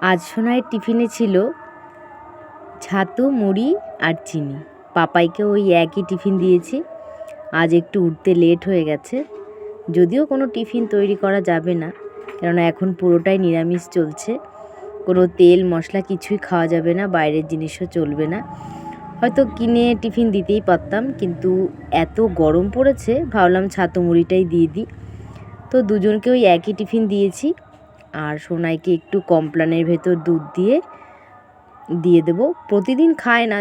আজ সোনাইয়ের টিফিনে ছিল ছাতু মুড়ি আর চিনি। পাপাইকে ওই একই টিফিন দিয়েছি। আজ একটু উঠতে লেট হয়ে গেছে, যদিও কোনো টিফিন তৈরি করা যাবে না, কেননা এখন পুরোটাই নিরামিষ চলছে। কোনো তেল মশলা কিছুই খাওয়া যাবে না, বাইরের জিনিসও চলবে না। হয়তো কিনে টিফিন দিতেই পারতাম, কিন্তু এত গরম পড়েছে ভাবলাম ছাতু মুড়িটাই দিয়ে দিই। তো দুজনকে ওই একই টিফিন দিয়েছি। আর সোনাইকে একটু কমপ্লানের ভেতর দুধ দিয়ে দেবো। প্রতিদিন খায় না,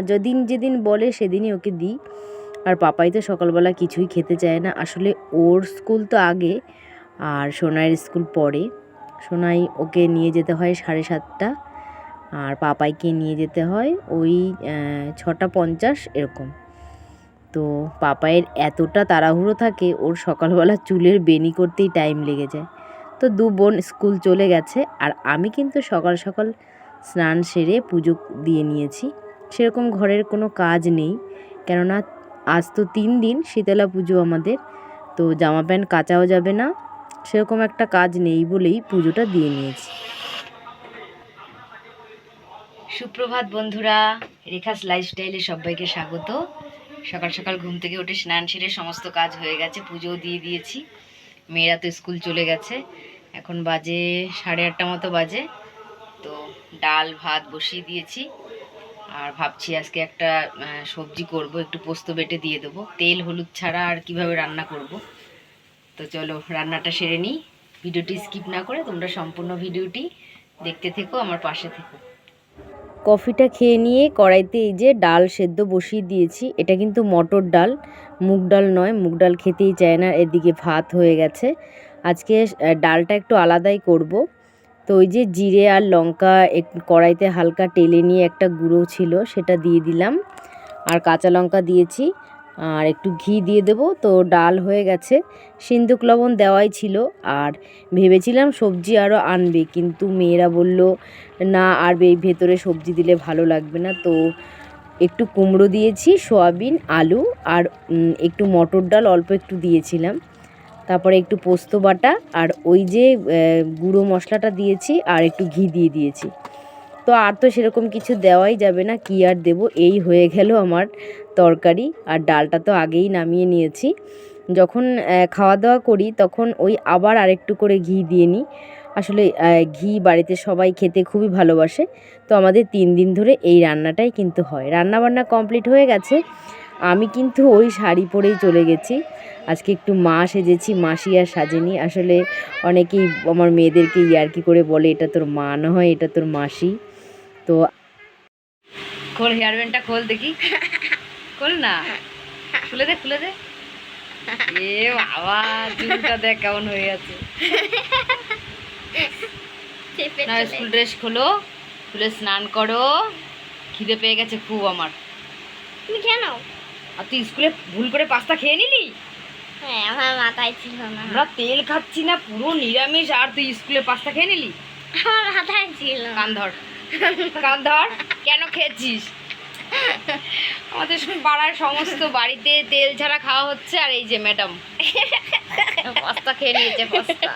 যেদিন বলে সেদিনই ওকে দিই। আর পাপাই তো সকালবেলা কিছুই খেতে চায় না। আসলে ওর স্কুল তো আগে আর সোনাইয়ের স্কুল পরে। সোনাই ওকে নিয়ে যেতে হয় 7:30, আর পাপাইকে নিয়ে যেতে হয় ওই 6:50 এরকম। তো পাপাইয়ের এতটা তাড়াহুড়ো থাকে, ওর সকালবেলা চুলের বেনি করতেই টাইম লেগে যায়। তো দু বোন স্কুল চলে গেছে, আর আমি কিন্তু সকাল সকাল স্নান সেরে পুজো দিয়ে নিয়েছি। সেরকম ঘরের কোনো কাজ নেই, কেননা আজ তো 3 দিন শীতলা পুজো আমাদের, তো জামা প্যান্ট কাচাও যাবে না, সেরকম একটা কাজ নেই বলেই পুজোটা দিয়ে নিয়েছি। সুপ্রভাত বন্ধুরা, রেখাস লাইফস্টাইলে সবাইকে স্বাগত। সকাল সকাল ঘুম থেকে উঠে স্নান সেরে সমস্ত কাজ হয়ে গেছে, পুজোও দিয়ে দিয়েছি। মেয়েরা তো স্কুল চলে গেছে, এখন বাজে 8:30 মতো বাজে। তো ডাল ভাত বসিয়ে দিয়েছি, আর ভাবছি আজকে একটা সবজি করব, একটু পোস্ত বেটে দিয়ে দেবো। তেল হলুদ ছাড়া আর কিভাবে রান্না করব। তো চলো রান্নাটা সেরে নিই। ভিডিওটি স্কিপ না করে তোমরা সম্পূর্ণ ভিডিওটি দেখতে থেকো, আমার পাশে থেকো। কফিটা খেয়ে নিয়ে কড়াইতে এই যে ডাল সেদ্ধ বসিয়ে দিয়েছি। এটা কিন্তু মটর ডাল, মুগ ডাল নয়, মুগ ডাল খেতেই চায় না। এদিকে ভাত হয়ে গেছে। আজকে ডালটা একটু আলাদাই করব। তো ওই যে জিরে আর লঙ্কা কড়াইতে হালকা টেলে নিয়ে একটা গুঁড়ো ছিল, সেটা দিয়ে দিলাম, আর কাঁচা লঙ্কা দিয়েছি, আর একটু ঘি দিয়ে দেবো। তো ডাল হয়ে গেছে। সিন্দুক লবণ দেওয়াই ছিল, আর ভেবেছিলাম সবজি আরও আনবে, কিন্তু মেয়েরা বলল না, আর ভেতরে সবজি দিলে ভালো লাগবে না। তো একটু কুমড়ো দিয়েছি, সয়াবিন, আলু, আর একটু মটর ডাল অল্প একটু দিয়েছিলাম। তারপরে একটু পোস্ত বাটা, আর ওই যে গুঁড়ো মশলাটা দিয়েছি, আর একটু ঘি দিয়ে দিয়েছি। তো আর তো সেরকম কিছু দেওয়াই যাবে না, কি আর দেবো। এই হয়ে গেল আমার তরকারি। আর ডালটা তো আগেই নামিয়ে নিয়েছি। যখন খাওয়া দাওয়া করি তখন ওই আবার আরেকটু করে ঘি দিয়ে নিই। আসলে ঘি বাড়িতে সবাই খেতে খুবই ভালোবাসে। তো আমাদের 3 দিন ধরে এই রান্নাটাই কিন্তু হয়। রান্নাবান্না কমপ্লিট হয়ে গেছে। আমি কিন্তু ওই শাড়ি পরেই চলে গেছি। আজকে একটু মা সেজেছি, মাসি আর সাজেনি। আসলে অনেকেই আমার মেয়েদেরকে ইয়ার্কি করে বলে, এটা তোর মা নয়, এটা তোর মাসি। তো খোল, হেয়ার ব্যান্ডটা খোল দেখি, খোল না, খুলে দে খুলে দে। এ বাবা, চুলটা দেখ কেমন হয়ে আছে। না, স্কুল ড্রেস খোলো, খুলে স্নান করো। খিদে পেয়ে গেছে খুব আমার। তুমি কেন? আর তুই স্কুলে ভুল করে পাস্তা খেয়ে নিলি? হ্যাঁ, আমার মাথায় ছিল না। আমরা তেল খাচ্ছি না, পুরো নিরামিষ, আর তুই স্কুলে পাস্তা খেয়ে নিলি? আমার মাথায় ছিল। কান ধর, কান ধর। কেন খেয়েছিস? আমাদের পাড়ার সমস্ত বাড়িতে তেল ছাড়া খাওয়া হচ্ছে, আর এই যে ম্যাডাম পাস্তা খেয়ে নিয়েছে। পাস্তা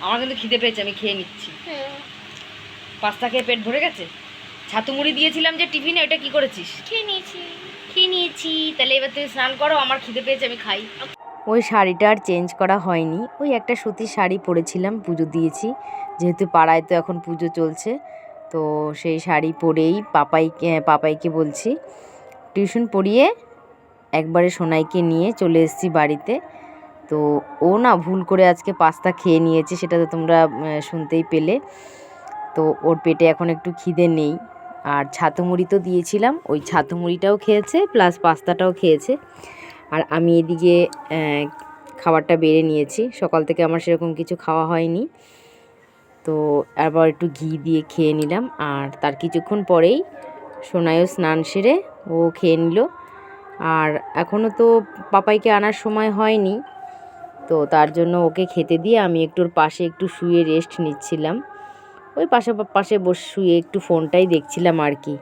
আমার কিন্তু খিদে পেয়েছে, আমি খেয়ে নিচ্ছি। পাস্তা খেয়ে পেট ভরে গেছে। ছাতু মুড়ি দিয়েছিলাম যে টিফিনে, ওটা কি করেছিস? খেয়ে নিয়েছি। তাহলে এবার তুই স্নান করো, আমার খিদে পেয়েছে, আমি খাই। ওই শাড়িটা আর চেঞ্জ করা হয়নি। ওই একটা সুতির শাড়ি পরেছিলাম, পুজো দিয়েছি যেহেতু পাড়ায় তো এখন পুজো চলছে। তো সেই শাড়ি পরেই পাপাইকে বলছি টিউশন পড়িয়ে একবারে সোনাইকে নিয়ে চলে এসেছি বাড়িতে। তো ও না ভুল করে আজকে পাস্তা খেয়ে নিয়েছে, সেটা তো তোমরা শুনতেই পেলে। তো ওর পেটে এখন একটু খিদে নেই। আর ছাতু মুড়ি তো দিয়েছিলাম, ওই ছাতু মুড়িটাও খেয়েছে, প্লাস পাস্তাটাও খেয়েছে। আর আমি এদিকে খাবারটা বেড়ে নিয়েছি। সকাল থেকে আমার সেরকম কিছু খাওয়া হয়নি, তো আবার একটু ঘি দিয়ে খেয়ে নিলাম। আর তার কিছুক্ষণ পরেই সোনাইও স্নান সেরে ও খেয়ে নিল। আর এখনও তো পাপাইকে আনার সময় হয়নি, তো তার জন্য ওকে খেতে দিয়ে আমি একটু ওর পাশে একটু শুয়ে রেস্ট নিচ্ছিলাম। ওই পাশে বসে শুয়ে একটু ফোনটাই দেখছিলাম আর কি।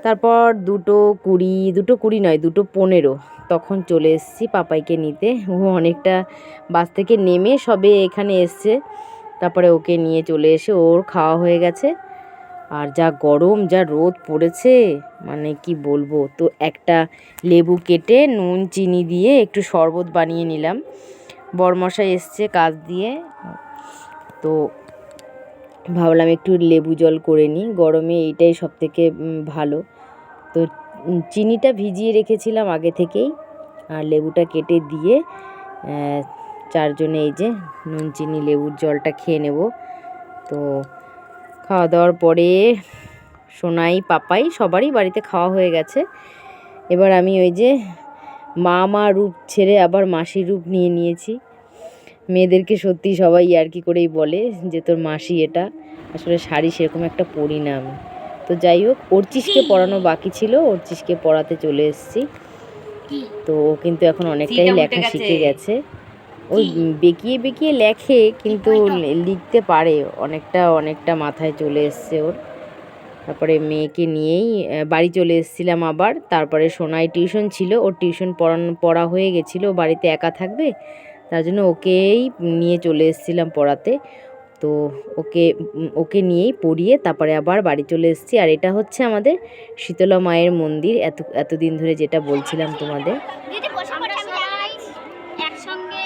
তারপর 2:20 নয়, 2:15 তখন চলে এসেছি পাপাইকে নিতে। ও অনেকটা বাস থেকে নেমে সবে এখানে এসছে। তারপরে ওকে নিয়ে চলে এসে ওর খাওয়া হয়ে গেছে। আর যা গরম, যা রোদ পড়েছে, মানে কি বলবো। তো একটা লেবু কেটে নুন চিনি দিয়ে একটু শরবত বানিয়ে নিলাম। বরমশাই এসছে কাজ দিয়ে, তো ভাবলাম একটু লেবু জল করে নিই, গরমে এইটাই সবথেকে ভালো। তো চিনিটা ভিজিয়ে রেখেছিলাম আগে থেকেই, আর লেবুটা কেটে দিয়ে চারজনে এই যে নুন চিনি লেবুর জলটা খেয়ে নেব। তো খাওয়া দাওয়ার পরে সোনাই পাপাই সবারই বাড়িতে খাওয়া হয়ে গেছে। এবার আমি ওই যে মা রূপ ছেড়ে আবার মাসির রূপ নিয়ে নিয়েছি। মেয়েদেরকে সত্যি সবাই ইয়ার্কি করেই বলে যে তোর মাসি এটা, আসলে শাড়ি সেরকম একটা পরি না আমি। তো যাই হোক, অর্চিসকে পড়ানো বাকি ছিল, অর্চিসকে পড়াতে চলে এসেছি। তো ও কিন্তু এখন অনেকটাই লেখা শিখে গেছে। ওই বেঁকিয়ে বেঁকিয়ে লেখে কিন্তু লিখতে পারে, অনেকটা মাথায় চলে এসছে ওর। তারপরে মেয়েকে নিয়েই বাড়ি চলে এসেছিলাম আবার। তারপরে সোনাই টিউশন ছিল, ওর টিউশন পড়া হয়ে গেছিলো, বাড়িতে একা থাকবে তার জন্য ওকেই নিয়ে চলে এসেছিলাম পড়াতে। তো ওকে নিয়েই পড়িয়ে তারপরে আবার বাড়ি চলে এসেছি। আর এটা হচ্ছে আমাদের শীতলা মায়ের মন্দির, এতদিন ধরে যেটা বলছিলাম তোমাদের। একসঙ্গে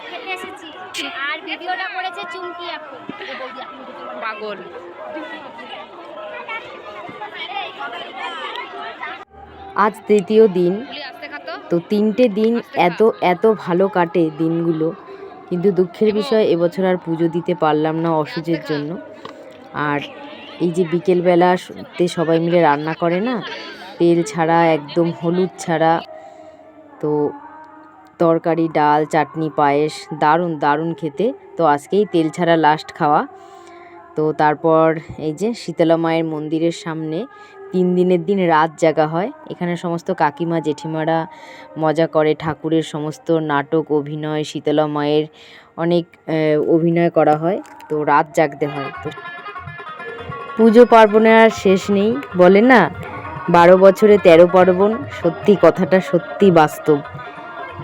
খেতে এসেছি, আর ভিডিওটা করেছে চুমকি আপু পাগল। আজ তৃতীয় দিন, তো 3টে দিন এত ভালো কাটে দিনগুলো, কিন্তু দুঃখের বিষয় এবছর আর পুজো দিতে পারলাম না অসুচের জন্য। আর এই যে বিকেলবেলাতে সবাই মিলে রান্না করে না, তেল ছাড়া, একদম হলুদ ছাড়া, তো তরকারি, ডাল, চাটনি, পায়েস, দারুণ খেতে। তো আজকেই তেল ছাড়া লাস্ট খাওয়া। তো তারপর এই যে শীতলা মায়ের মন্দিরের সামনে 3 দিনের দিন রাত জাগা হয়। এখানে সমস্ত কাকিমা জেঠিমারা মজা করে, ঠাকুরের সমস্ত নাটক, অভিনয়, শীতলা মায়ের অনেক অভিনয় করা হয়, তো রাত জাগতে হয়। তো পুজো পার্বণের আর শেষ নেই, বলে না 12 বছরে 13 পার্বণ, সত্যি কথাটা সত্যি বাস্তব।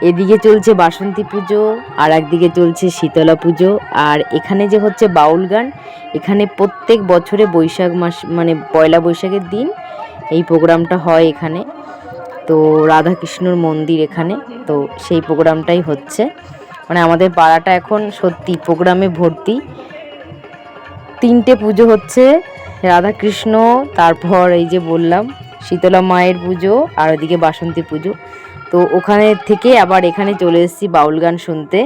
এদিকে চলছে বাসন্তী পুজো, আর একদিকে চলছে শীতলা পুজো। আর এখানে যে হচ্ছে বাউল গান, এখানে প্রত্যেক বছরে বৈশাখ মাস মানে পয়লা বৈশাখের দিন এই প্রোগ্রামটা হয় এখানে। তো রাধাকৃষ্ণর মন্দির এখানে, তো সেই প্রোগ্রামটাই হচ্ছে। মানে আমাদের পাড়াটা এখন সত্যি প্রোগ্রামে ভর্তি। 3টে পুজো হচ্ছে, রাধাকৃষ্ণ, তারপর এই যে বললাম শীতলা মায়ের পুজো, আর ওদিকে বাসন্তী পুজো। তো ওখানে থেকে আবার এখানে চলে এসেছি বাউল গান শুনতে।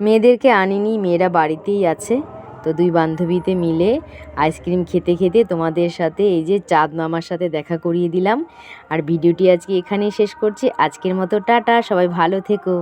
মেয়েদেরকে আনিনি, মেয়েরা বাড়িতেই আছে। তো 2 বান্ধবীতে মিলে আইসক্রিম খেতে খেতে তোমাদের সাথে এই যে চাঁদ মামার সাথে দেখা করিয়ে দিলাম। আর ভিডিওটি আজকে এখানেই শেষ করছি। আজকের মতো টাটা, সবাই ভালো থেকো।